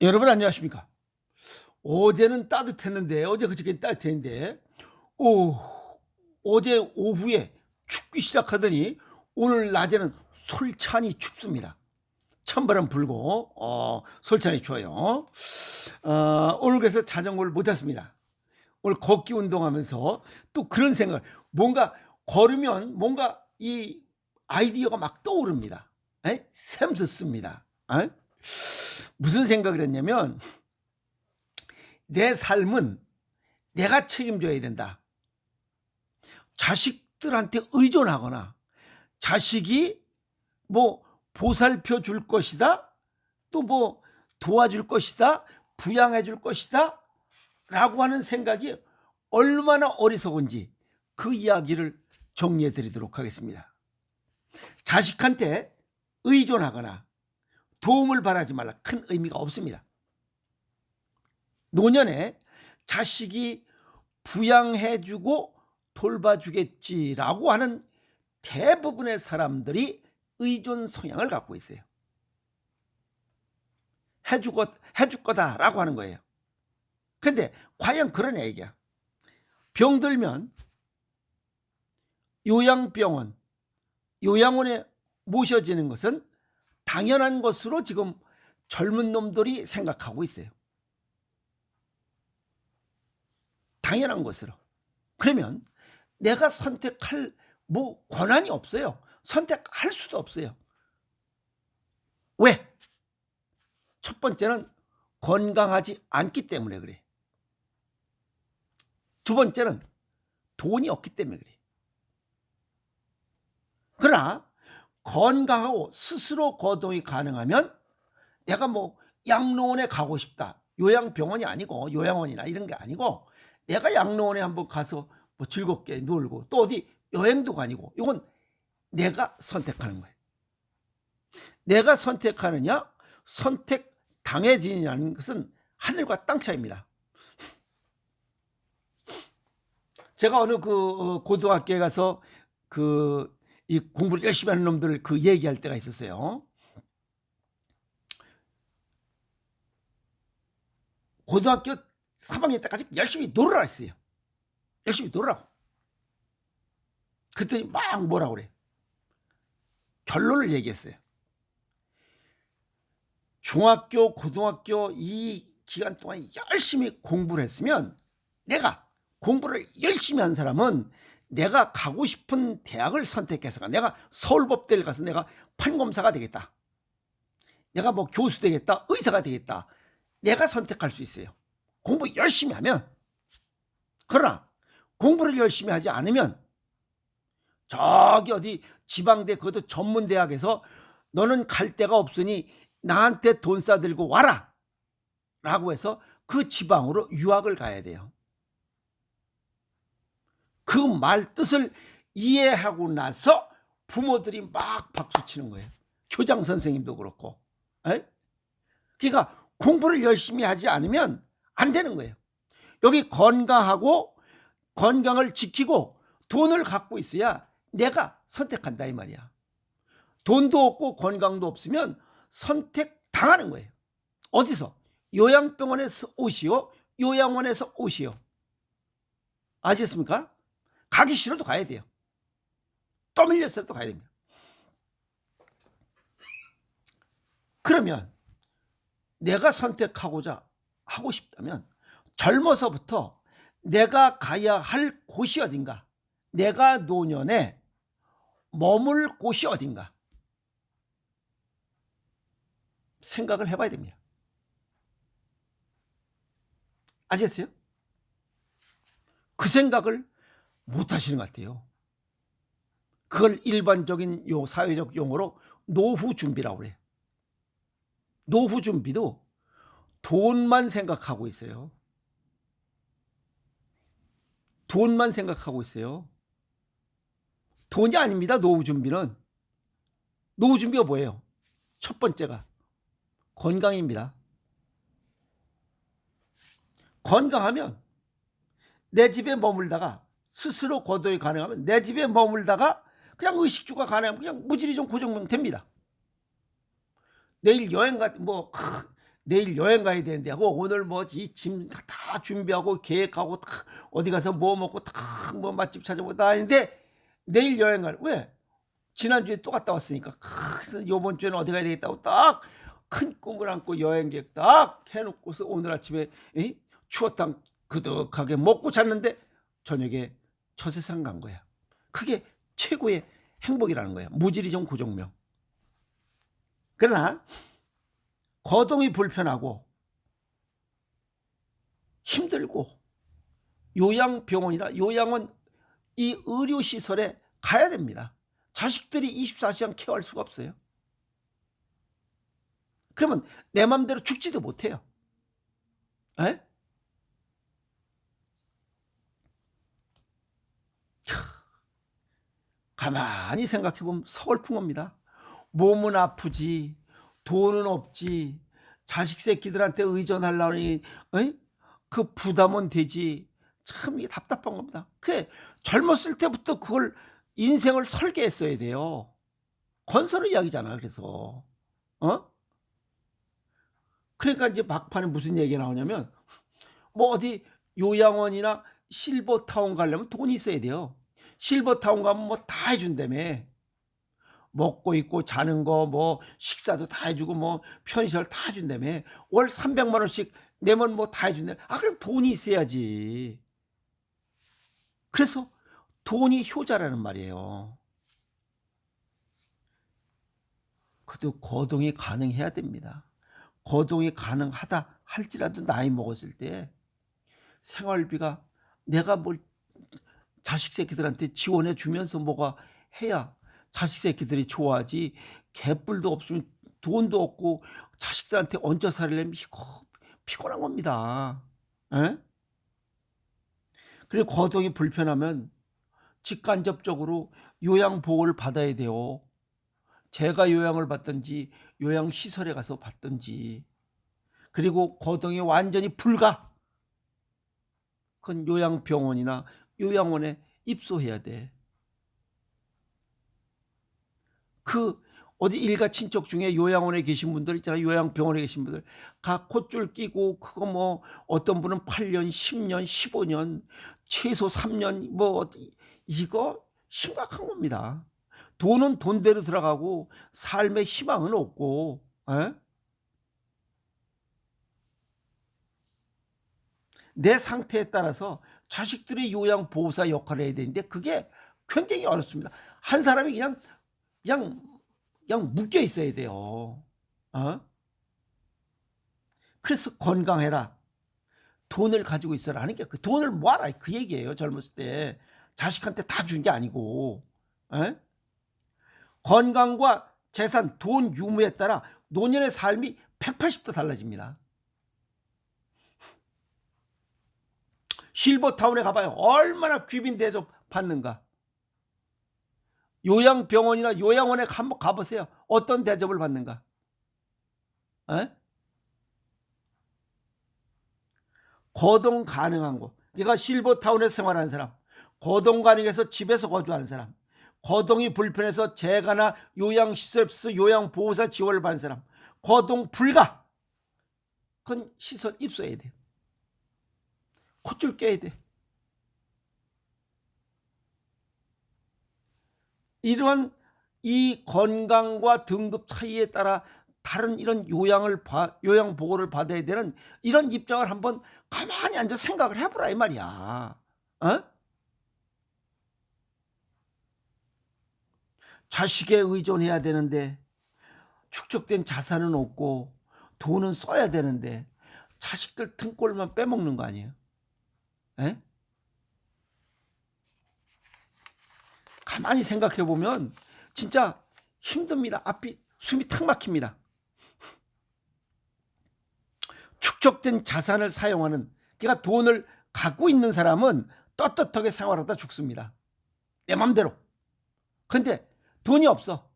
여러분 안녕하십니까? 어제는 따뜻했는데 어제 그저께 따뜻했는데 오 어제 오후에 춥기 시작하더니 오늘 낮에는 솔찬히 춥습니다. 찬바람 불고 솔찬히 추워요. 오늘 그래서 자전거를 못 탔습니다. 오늘 걷기 운동하면서 또 그런 생각, 뭔가 걸으면 뭔가 이 아이디어가 막 떠오릅니다. 샘솟습니다. 무슨 생각을 했냐면 내 삶은 내가 책임져야 된다. 자식들한테 의존하거나 자식이 뭐 보살펴 줄 것이다, 또 뭐 도와줄 것이다, 부양해 줄 것이다 라고 하는 생각이 얼마나 어리석은지 그 이야기를 정리해 드리도록 하겠습니다. 자식한테 의존하거나 도움을 바라지 말라, 큰 의미가 없습니다. 노년에 자식이 부양해주고 돌봐주겠지라고 하는 대부분의 사람들이 의존 성향을 갖고 있어요. 해줄 거다라고 하는 거예요. 근데 과연 그러냐 이게. 병들면 요양병원, 요양원에 모셔지는 것은 당연한 것으로 지금 젊은 놈들이 생각하고 있어요. 당연한 것으로. 그러면 내가 선택할 뭐 권한이 없어요. 선택할 수도 없어요. 왜? 첫 번째는 건강하지 않기 때문에 그래. 두 번째는 돈이 없기 때문에 그래. 그러나 건강하고 스스로 거동이 가능하면 내가 뭐 양로원에 가고 싶다. 요양병원이 아니고 요양원이나 이런 게 아니고 내가 양로원에 한번 가서 뭐 즐겁게 놀고 또 어디 여행도 아니고, 이건 내가 선택하는 거예요. 내가 선택하느냐 선택당해지느냐는 것은 하늘과 땅 차이입니다. 제가 어느 고등학교에 가서 이 공부를 열심히 하는 놈들 얘기할 때가 있었어요. 고등학교 3학년 때까지 열심히 놀으라 했어요. 열심히 놀으라고. 그랬더니 막 뭐라고 그래. 결론을 얘기했어요. 중학교, 고등학교 이 기간 동안 열심히 공부를 했으면, 내가 공부를 열심히 한 사람은 내가 가고 싶은 대학을 선택해서 내가 서울법대를 가서 내가 판검사가 되겠다, 내가 뭐 교수 되겠다, 의사가 되겠다, 내가 선택할 수 있어요. 공부 열심히 하면. 그러나 공부를 열심히 하지 않으면 저기 어디 지방대 그것도 전문대학에서 너는 갈 데가 없으니 나한테 돈 싸들고 와라 라고 해서 그 지방으로 유학을 가야 돼요. 그 말 뜻을 이해하고 나서 부모들이 막 박수치는 거예요. 교장 선생님도 그렇고. 그러니까 공부를 열심히 하지 않으면 안 되는 거예요. 여기 건강하고 건강을 지키고 돈을 갖고 있어야 내가 선택한다 이 말이야. 돈도 없고 건강도 없으면 선택당하는 거예요. 어디서? 요양병원에서 오시오, 요양원에서 오시오. 아셨습니까? 가기 싫어도 가야 돼요. 떠밀렸어도 가야 됩니다. 그러면 내가 선택하고자 하고 싶다면 젊어서부터 내가 가야 할 곳이 어딘가, 내가 노년에 머물 곳이 어딘가 생각을 해봐야 됩니다. 아셨어요? 그 생각을 못 하시는 것 같아요. 그걸 일반적인 사회적 용어로 노후 준비라고 그래요. 노후 준비도 돈만 생각하고 있어요. 돈만 생각하고 있어요. 돈이 아닙니다. 노후 준비는. 노후 준비가 뭐예요? 첫 번째가 건강입니다. 건강하면 내 집에 머물다가, 스스로 거동이 가능하면 내 집에 머물다가 그냥 의식주가 가능하면 그냥 무지리 좀 고정되면 됩니다. 내일 여행 내일 여행 가야 되는데 하고 오늘 뭐 이 짐 다 준비하고 계획하고 다 어디 가서 뭐 먹고 다 뭐 맛집 찾아보고 다 하는데 내일 여행 갈 왜? 지난주에 또 갔다 왔으니까 그래서 요번 주에는 어디 가야 되겠다고 딱 큰 꿈을 안고 여행 계획 딱 해놓고서 오늘 아침에 추어탕 그득하게 먹고 잤는데 저녁에 저 세상 간 거야. 그게 최고의 행복이라는 거야. 무지리정 고종명. 그러나 거동이 불편하고 힘들고 요양병원이나 요양원 이 의료시설에 가야 됩니다. 자식들이 24시간 케어할 수가 없어요. 그러면 내 맘대로 죽지도 못해요. 에? 가만히 생각해보면 서글픈 겁니다. 몸은 아프지 돈은 없지 자식 새끼들한테 의존하려니 그 부담은 되지 참 이게 답답한 겁니다. 그게 젊었을 때부터 그걸 인생을 설계했어야 돼요. 건설의 이야기잖아. 그래서 그러니까 이제 막판에 무슨 얘기가 나오냐면 뭐 어디 요양원이나 실버타운 가려면 돈이 있어야 돼요. 실버타운 가면 뭐 다 해준다며. 먹고 있고 자는 거 뭐 식사도 다 해주고 뭐 편의시설 다 해준다며. 월 300만 원씩 내면 뭐 다 해준다며. 그럼 돈이 있어야지. 그래서 돈이 효자라는 말이에요. 그래도 거동이 가능해야 됩니다. 거동이 가능하다 할지라도 나이 먹었을 때 생활비가 내가 뭘 자식 새끼들한테 지원해 주면서 뭐가 해야 자식 새끼들이 좋아하지. 개뿔도 없으면 돈도 없고 자식들한테 얹어 살려면 이거 피곤한 겁니다. 에? 그리고 거동이 불편하면 직간접적으로 요양보호를 받아야 돼요. 제가 요양을 받든지 요양시설에 가서 받든지. 그리고 거동이 완전히 불가. 그건 요양병원이나 요양원에 입소해야 돼. 그 어디 일가 친척 중에 요양원에 계신 분들 있잖아요. 요양병원에 계신 분들 각 콧줄 끼고 그거 뭐 어떤 분은 8년, 10년, 15년, 최소 3년 뭐 이거 심각한 겁니다. 돈은 돈대로 들어가고 삶의 희망은 없고 내 상태에 따라서 자식들의 요양보호사 역할을 해야 되는데 그게 굉장히 어렵습니다. 한 사람이 그냥 묶여 있어야 돼요. 그래서 건강해라. 돈을 가지고 있어라 하는 게 그 돈을 모아라 그 얘기예요. 젊었을 때 자식한테 다 준 게 아니고. 건강과 재산, 돈 유무에 따라 노년의 삶이 180도 달라집니다. 실버타운에 가봐요. 얼마나 귀빈 대접 받는가. 요양병원이나 요양원에 한번 가보세요. 어떤 대접을 받는가. 거동 가능한 곳. 그러니까 실버타운에 생활하는 사람, 거동 가능해서 집에서 거주하는 사람, 거동이 불편해서 재가나 요양시설에서 요양보호사 지원을 받는 사람, 거동 불가. 그건 시설 입소해야 돼요. 콧줄 껴야 돼. 이러한 이 건강과 등급 차이에 따라 다른 이런 요양보호를 받아야 되는 이런 입장을 한번 가만히 앉아 생각을 해보라 이 말이야. 자식에 의존해야 되는데 축적된 자산은 없고 돈은 써야 되는데 자식들 등골만 빼먹는 거 아니에요? 가만히 생각해 보면 진짜 힘듭니다. 앞이 숨이 탁 막힙니다. 축적된 자산을 사용하는, 그러니까 돈을 갖고 있는 사람은 떳떳하게 생활하다 죽습니다. 내 맘대로. 근데 돈이 없어.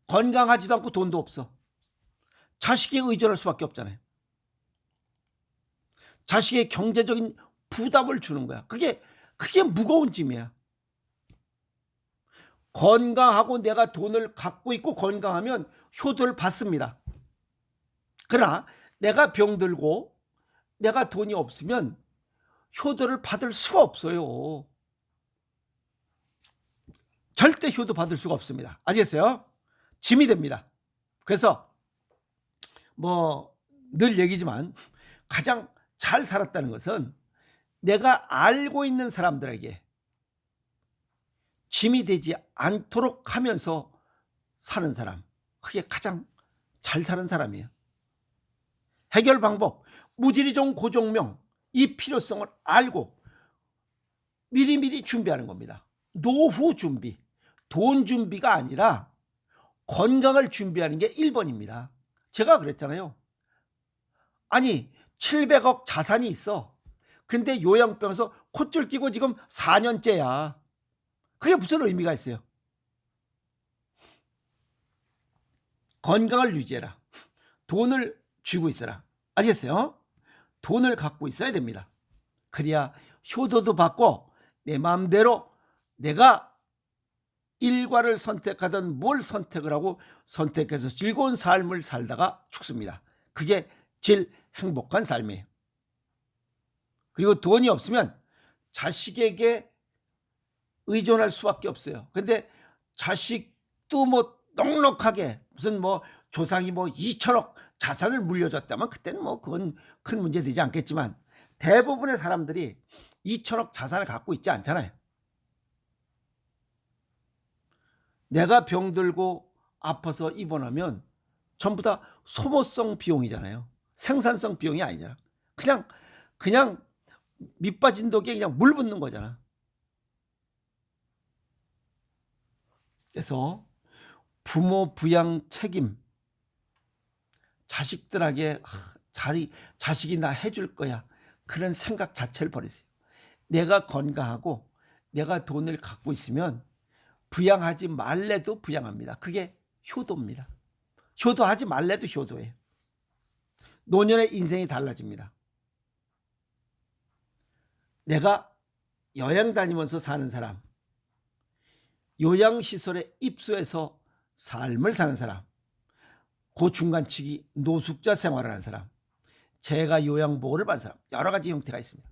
건강하지도 않고 돈도 없어. 자식에 의존할 수밖에 없잖아요. 자식의 경제적인 부담을 주는 거야. 그게 무거운 짐이야. 건강하고 내가 돈을 갖고 있고 건강하면 효도를 받습니다. 그러나 내가 병들고 내가 돈이 없으면 효도를 받을 수가 없어요. 절대 효도 받을 수가 없습니다. 아시겠어요? 짐이 됩니다. 그래서 늘 얘기지만 가장 잘 살았다는 것은 내가 알고 있는 사람들에게 짐이 되지 않도록 하면서 사는 사람, 그게 가장 잘 사는 사람이에요. 해결 방법, 무지리종 고종명, 이 필요성을 알고 미리미리 준비하는 겁니다. 노후 준비, 돈 준비가 아니라 건강을 준비하는 게 1번입니다. 제가 그랬잖아요. 아니 700억 자산이 있어. 근데 요양병에서 콧줄 끼고 지금 4년째야. 그게 무슨 의미가 있어요? 건강을 유지해라. 돈을 쥐고 있어라. 아시겠어요? 돈을 갖고 있어야 됩니다. 그래야 효도도 받고 내 마음대로 내가 일과를 선택하든 뭘 선택을 하고 선택해서 즐거운 삶을 살다가 죽습니다. 그게 제일 행복한 삶이에요. 그리고 돈이 없으면 자식에게 의존할 수밖에 없어요. 근데 자식도 넉넉하게 무슨 조상이 2천억 자산을 물려줬다면 그때는 그건 큰 문제 되지 않겠지만 대부분의 사람들이 2천억 자산을 갖고 있지 않잖아요. 내가 병들고 아파서 입원하면 전부 다 소모성 비용이잖아요. 생산성 비용이 아니잖아. 그냥 밑빠진 독에 그냥 물 붓는 거잖아. 그래서 부모 부양 책임, 자식들에게 자식이 나 해줄 거야, 그런 생각 자체를 버리세요. 내가 건강하고 내가 돈을 갖고 있으면 부양하지 말래도 부양합니다. 그게 효도입니다. 효도하지 말래도 효도예요. 노년의 인생이 달라집니다. 내가 여행 다니면서 사는 사람, 요양시설에 입소해서 삶을 사는 사람, 그 중간치기 노숙자 생활을 하는 사람, 제가 요양보호를 받는 사람, 여러 가지 형태가 있습니다.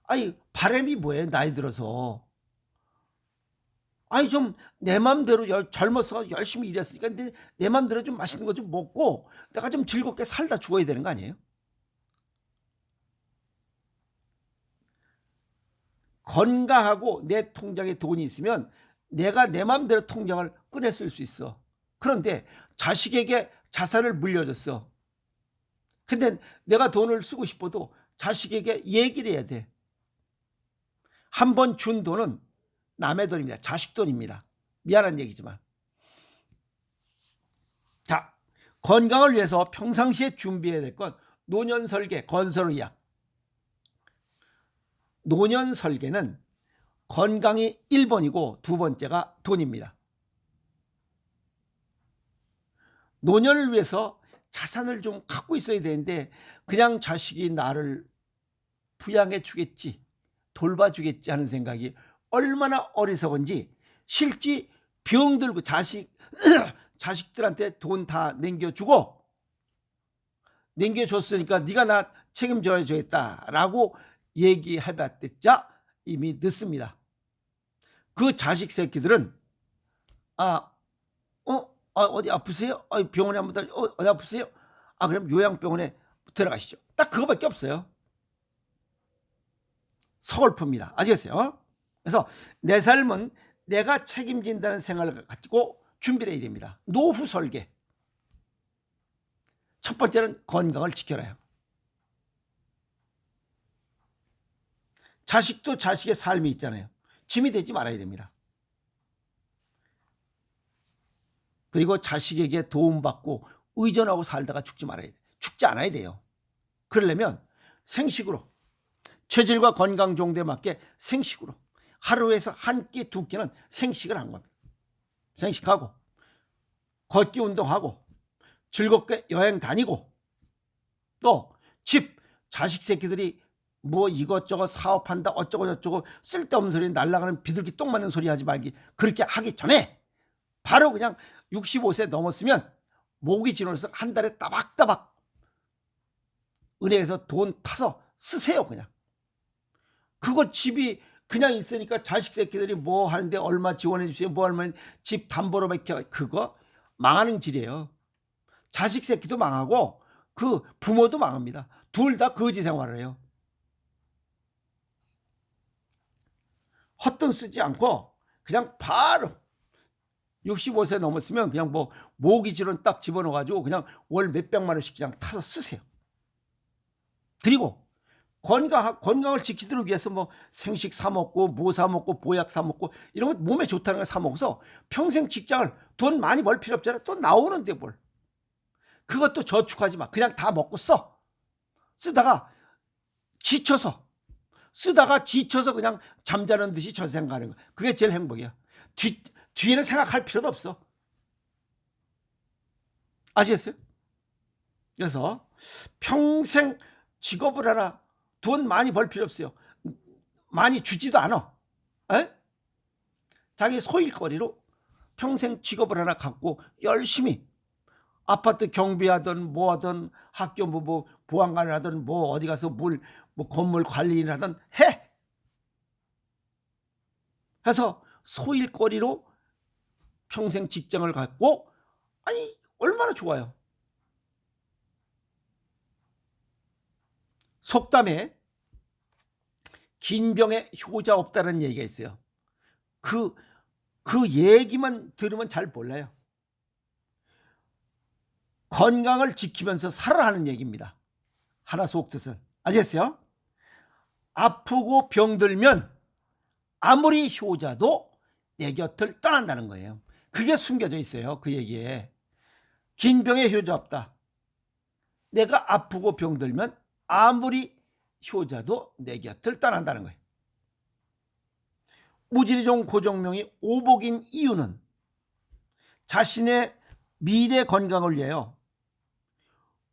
아니 바람이 뭐예요? 나이 들어서 좀 내 맘대로 젊어서 열심히 일했으니까 내 맘대로 좀 맛있는 거 좀 먹고 내가 좀 즐겁게 살다 죽어야 되는 거 아니에요? 건강하고 내 통장에 돈이 있으면 내가 내 맘대로 통장을 꺼내 쓸 수 있어. 그런데 자식에게 자산을 물려줬어. 근데 내가 돈을 쓰고 싶어도 자식에게 얘기를 해야 돼. 한 번 준 돈은 남의 돈입니다. 자식 돈입니다. 미안한 얘기지만. 자, 건강을 위해서 평상시에 준비해야 될 건 노년 설계, 건설의학. 노년 설계는 건강이 1번이고 두 번째가 돈입니다. 노년을 위해서 자산을 좀 갖고 있어야 되는데 그냥 자식이 나를 부양해 주겠지, 돌봐주겠지 하는 생각이 얼마나 어리석은지, 실제 병들고 자식들한테 돈 다 남겨줬으니까 네가 나 책임져야겠다라고 얘기해봤자 이미 늦습니다. 그 자식 새끼들은 어디 아프세요? 병원에 한번 어디 아프세요? 그럼 요양병원에 들어가시죠. 딱 그거밖에 없어요. 서글픕니다. 아시겠어요? 그래서 내 삶은 내가 책임진다는 생각을 가지고 준비를 해야 됩니다. 노후 설계. 첫 번째는 건강을 지켜라요. 자식도 자식의 삶이 있잖아요. 짐이 되지 말아야 됩니다. 그리고 자식에게 도움받고 의존하고 살다가 죽지 말아야 돼요. 죽지 않아야 돼요. 그러려면 생식으로, 체질과 건강 정도에 맞게 생식으로 하루에서 한 끼, 두 끼는 생식을 한 겁니다. 생식하고 걷기 운동하고 즐겁게 여행 다니고 또 집 자식 새끼들이 이것저것 사업한다 어쩌고 저쩌고 쓸데없는 소리, 날아가는 비둘기 똥 맞는 소리 하지 말기, 그렇게 하기 전에 바로 그냥 65세 넘었으면 모기 진원해서 한 달에 따박따박 은행에서 돈 타서 쓰세요. 그냥 그거 집이 그냥 있으니까 자식 새끼들이 뭐 하는데 얼마 지원해 주세요, 뭐 하면 집 담보로 맡겨, 그거 망하는 질이에요. 자식 새끼도 망하고 그 부모도 망합니다. 둘 다 거지 생활을 해요. 헛돈 쓰지 않고 그냥 바로 65세 넘었으면 그냥 뭐 모기지론 딱 집어넣어가지고 그냥 월 몇백만 원씩 그냥 타서 쓰세요. 그리고 건강을 지키도록 위해서 뭐 생식 사 먹고 뭐 사 먹고 보약 사 먹고 이런 거 몸에 좋다는 거 사 먹어서 평생 직장을 돈 많이 벌 필요 없잖아. 또 나오는데 뭘. 그것도 저축하지 마. 그냥 다 먹고 써. 쓰다가 지쳐서 그냥 잠자는 듯이 전생가는 거. 그게 제일 행복이야. 뒤에는 생각할 필요도 없어. 아시겠어요? 그래서 평생 직업을 하나 돈 많이 벌 필요 없어요. 많이 주지도 않아. 에? 자기 소일거리로 평생 직업을 하나 갖고 열심히 아파트 경비하든 뭐하든 학교 뭐 보안관을 하든 뭐 어디 가서 뭐 건물 관리를 하든 해. 해서 소일거리로 평생 직장을 갖고 아니 얼마나 좋아요. 속담에 긴 병에 효자 없다는 얘기가 있어요. 그 얘기만 들으면 잘 몰라요. 건강을 지키면서 살아라는 얘기입니다. 하나 속뜻은. 아시겠어요? 아프고 병들면 아무리 효자도 내 곁을 떠난다는 거예요. 그게 숨겨져 있어요. 그 얘기에. 긴 병에 효자 없다. 내가 아프고 병들면 아무리 효자도 내 곁을 떠난다는 거예요. 무지리종 고종명이 오복인 이유는 자신의 미래 건강을 위하여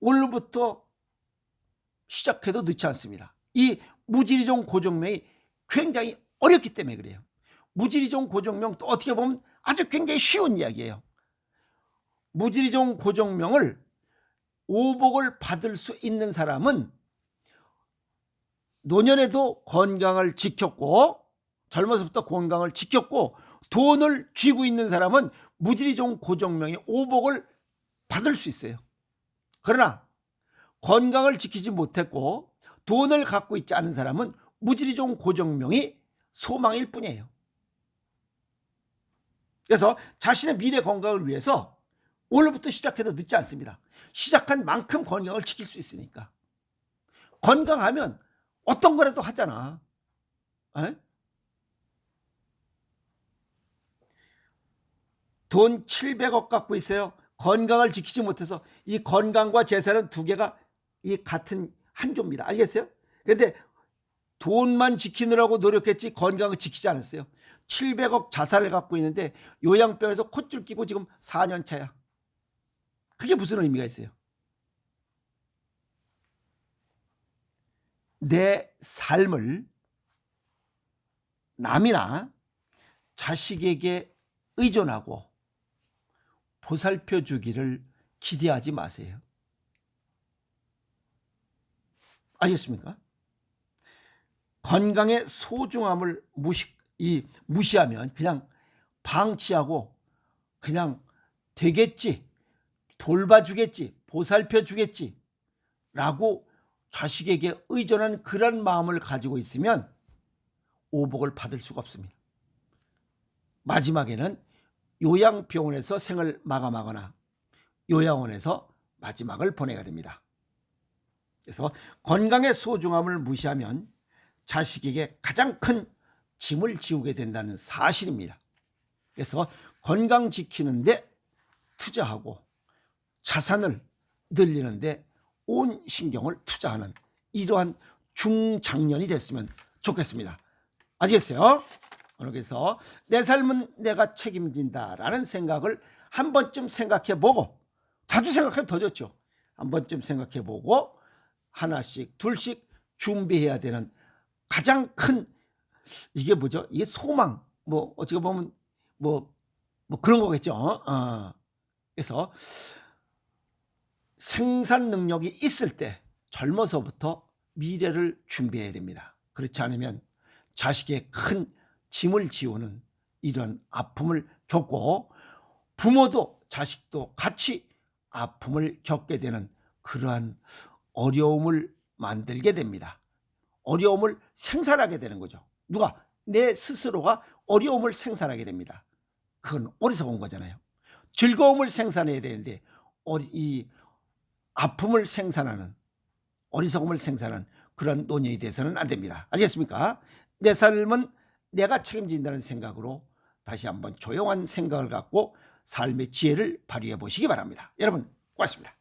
오늘부터 시작해도 늦지 않습니다. 이 무지리종 고종명이 굉장히 어렵기 때문에 그래요. 무지리종 고종명 또 어떻게 보면 아주 굉장히 쉬운 이야기예요. 무지리종 고종명을 오복을 받을 수 있는 사람은 노년에도 건강을 지켰고 젊어서부터 건강을 지켰고 돈을 쥐고 있는 사람은 무지리종 고종명의 오복을 받을 수 있어요. 그러나 건강을 지키지 못했고 돈을 갖고 있지 않은 사람은 무지리종 고종명이 소망일 뿐이에요. 그래서 자신의 미래 건강을 위해서 오늘부터 시작해도 늦지 않습니다. 시작한 만큼 건강을 지킬 수 있으니까. 건강하면 어떤 거라도 하잖아. 에? 돈 700억 갖고 있어요. 건강을 지키지 못해서 이 건강과 재산은 두 개가 이 같은 한 조입니다. 알겠어요? 그런데 돈만 지키느라고 노력했지 건강을 지키지 않았어요. 700억 자산을 갖고 있는데 요양병에서 콧줄 끼고 지금 4년 차야. 그게 무슨 의미가 있어요? 내 삶을 남이나 자식에게 의존하고 보살펴 주기를 기대하지 마세요. 아시겠습니까? 건강의 소중함을 무시하면 그냥 방치하고 그냥 되겠지, 돌봐주겠지, 보살펴주겠지 라고 자식에게 의존한 그런 마음을 가지고 있으면 오복을 받을 수가 없습니다. 마지막에는 요양병원에서 생을 마감하거나 요양원에서 마지막을 보내게 됩니다. 그래서 건강의 소중함을 무시하면 자식에게 가장 큰 짐을 지우게 된다는 사실입니다. 그래서 건강 지키는데 투자하고 자산을 늘리는데 온 신경을 투자하는 이러한 중장년이 됐으면 좋겠습니다. 아시겠어요? 그래서 내 삶은 내가 책임진다라는 생각을 한 번쯤 생각해보고, 자주 생각하면 더 좋죠. 한 번쯤 생각해보고 하나씩 둘씩 준비해야 되는 가장 큰, 이게 뭐죠? 이게 소망, 뭐 어떻게 보면 뭐 그런 거겠죠. 그래서 생산 능력이 있을 때 젊어서부터 미래를 준비해야 됩니다. 그렇지 않으면 자식의 큰 짐을 지우는 이런 아픔을 겪고 부모도 자식도 같이 아픔을 겪게 되는 그러한 어려움을 만들게 됩니다. 어려움을 생산하게 되는 거죠. 누가? 내 스스로가 어려움을 생산하게 됩니다. 그건 어리석은 거잖아요. 즐거움을 생산해야 되는데 이 아픔을 생산하는, 어리석음을 생산하는 그런 논의에 대해서는 안 됩니다. 아시겠습니까? 내 삶은 내가 책임진다는 생각으로 다시 한번 조용한 생각을 갖고 삶의 지혜를 발휘해 보시기 바랍니다. 여러분 고맙습니다.